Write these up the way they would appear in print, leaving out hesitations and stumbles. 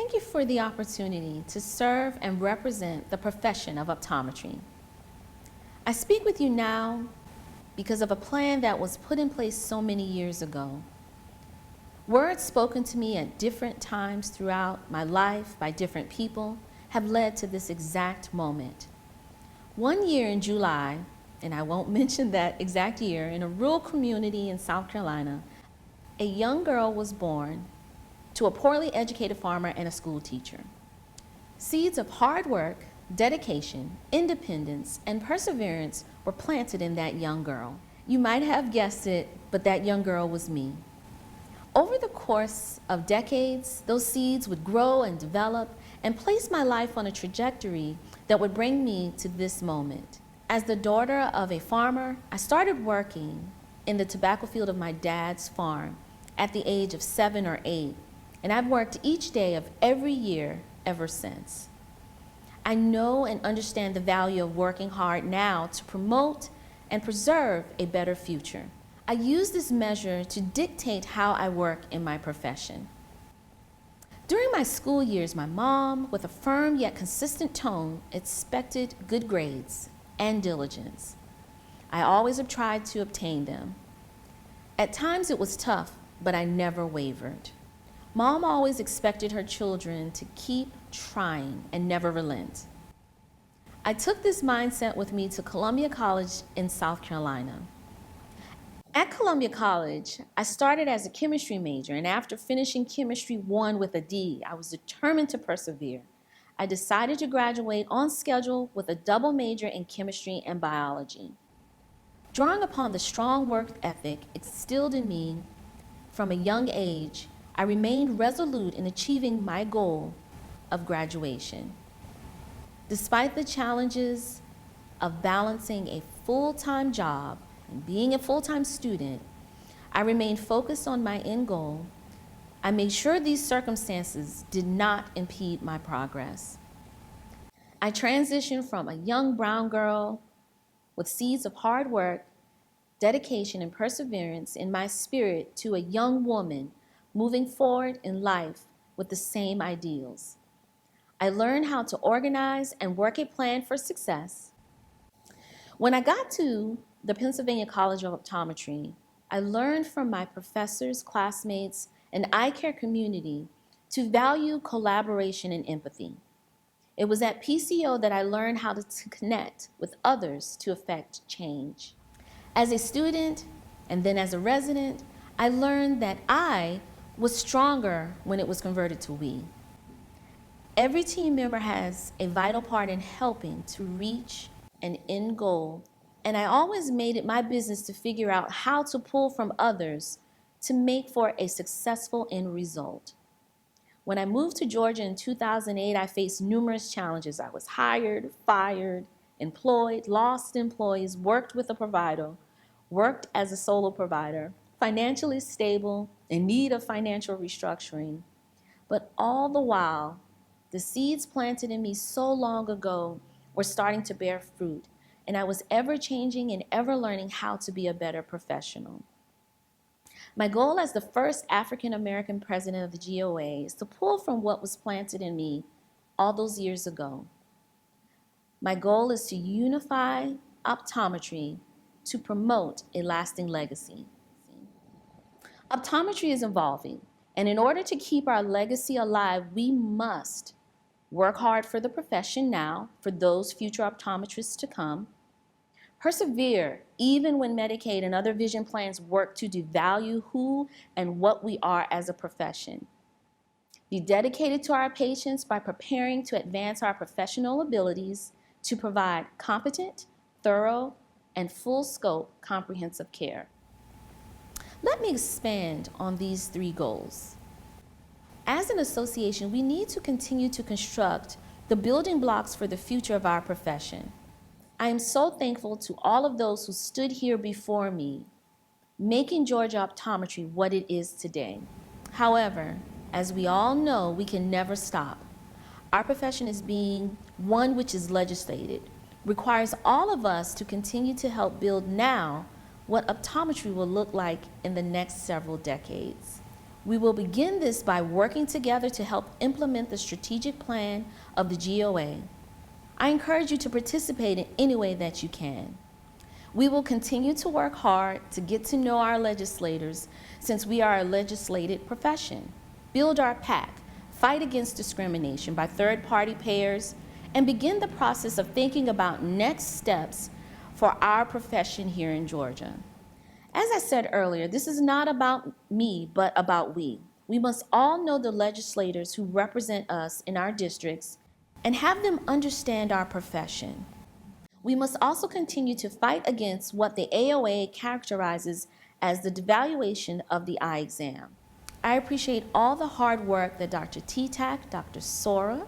Thank you for the opportunity to serve and represent the profession of optometry. I speak with you now because of a plan that was put in place so many years ago. Words spoken to me at different times throughout my life by different people have led to this exact moment. One year in July, and I won't mention that exact year, in a rural community in South Carolina, a young girl was born to a poorly educated farmer and a school teacher. Seeds of hard work, dedication, independence, and perseverance were planted in that young girl. You might have guessed it, but that young girl was me. Over the course of decades, those seeds would grow and develop and place my life on a trajectory that would bring me to this moment. As the daughter of a farmer, I started working in the tobacco field of my dad's farm at the age of 7 or 8, and I've worked each day of every year ever since. I know and understand the value of working hard now to promote and preserve a better future. I use this measure to dictate how I work in my profession. During my school years, my mom, with a firm yet consistent tone, expected good grades and diligence. I always have tried to obtain them. At times it was tough, but I never wavered. Mom always expected her children to keep trying and never relent. I took this mindset with me to Columbia College in South Carolina. At Columbia College, I started as a chemistry major, and after finishing Chemistry 1 with a D, I was determined to persevere. I decided to graduate on schedule with a double major in chemistry and biology. Drawing upon the strong work ethic instilled in me from a young age, I remained resolute in achieving my goal of graduation. Despite the challenges of balancing a full-time job and being a full-time student, I remained focused on my end goal. I made sure these circumstances did not impede my progress. I transitioned from a young brown girl with seeds of hard work, dedication, and perseverance in my spirit to a young woman moving forward in life with the same ideals. I learned how to organize and work a plan for success. When I got to the Pennsylvania College of Optometry, I learned from my professors, classmates, and eye care community to value collaboration and empathy. It was at PCO that I learned how to connect with others to affect change. As a student and then as a resident, I learned that I was stronger when it was converted to we. Every team member has a vital part in helping to reach an end goal, and I always made it my business to figure out how to pull from others to make for a successful end result. When I moved to Georgia in 2008, I faced numerous challenges. I was hired, fired, employed, lost employees, worked with a provider, worked as a solo provider, financially stable, in need of financial restructuring. But all the while, the seeds planted in me so long ago were starting to bear fruit, and I was ever changing and ever learning how to be a better professional. My goal as the first African American president of the GOA is to pull from what was planted in me all those years ago. My goal is to unify optometry to promote a lasting legacy. Optometry is evolving, and in order to keep our legacy alive, we must work hard for the profession now, for those future optometrists to come, persevere even when Medicaid and other vision plans work to devalue who and what we are as a profession. Be dedicated to our patients by preparing to advance our professional abilities to provide competent, thorough, and full scope comprehensive care. Let me expand on these 3 goals. As an association, we need to continue to construct the building blocks for the future of our profession. I am so thankful to all of those who stood here before me, making Georgia Optometry what it is today. However, as we all know, we can never stop. Our profession is being one which is legislated, requires all of us to continue to help build now what optometry will look like in the next several decades. We will begin this by working together to help implement the strategic plan of the GOA. I encourage you to participate in any way that you can. We will continue to work hard to get to know our legislators since we are a legislated profession, build our PAC, fight against discrimination by third-party payers, and begin the process of thinking about next steps for our profession here in Georgia. As I said earlier, this is not about me, but about we. We must all know the legislators who represent us in our districts and have them understand our profession. We must also continue to fight against what the AOA characterizes as the devaluation of the eye exam. I appreciate all the hard work that Dr. T-Tac, Dr. Sora,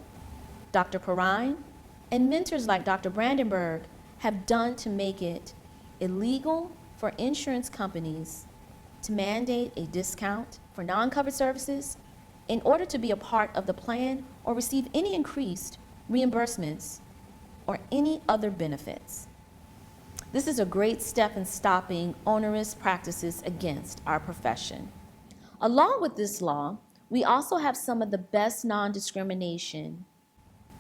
Dr. Perrine, and mentors like Dr. Brandenburg have done to make it illegal for insurance companies to mandate a discount for non-covered services in order to be a part of the plan or receive any increased reimbursements or any other benefits. This is a great step in stopping onerous practices against our profession. Along with this law, we also have some of the best non-discrimination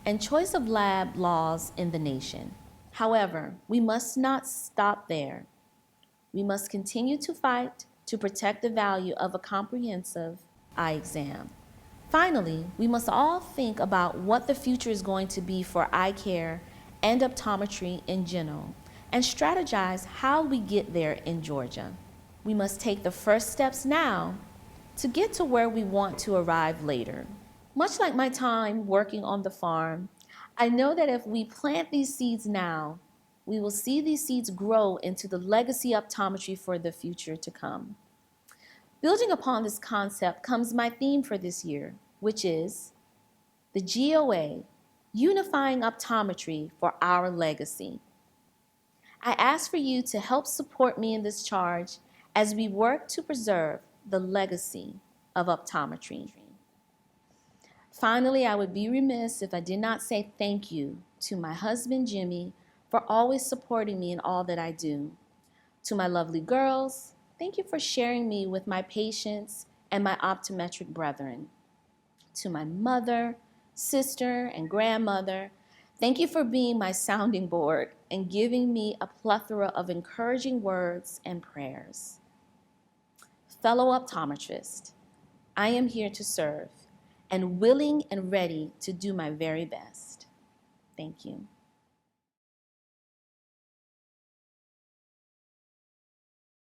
and choice of lab laws in the nation. However, we must not stop there. We must continue to fight to protect the value of a comprehensive eye exam. Finally, we must all think about what the future is going to be for eye care and optometry in general, and strategize how we get there in Georgia. We must take the first steps now to get to where we want to arrive later. Much like my time working on the farm, I know that if we plant these seeds now, we will see these seeds grow into the legacy optometry for the future to come. Building upon this concept comes my theme for this year, which is the GOA, Unifying Optometry for Our Legacy. I ask for you to help support me in this charge as we work to preserve the legacy of optometry. Finally, I would be remiss if I did not say thank you to my husband, Jimmy, for always supporting me in all that I do. To my lovely girls, thank you for sharing me with my patients and my optometric brethren. To my mother, sister, and grandmother, thank you for being my sounding board and giving me a plethora of encouraging words and prayers. Fellow optometrist, I am here to serve and willing and ready to do my very best. Thank you.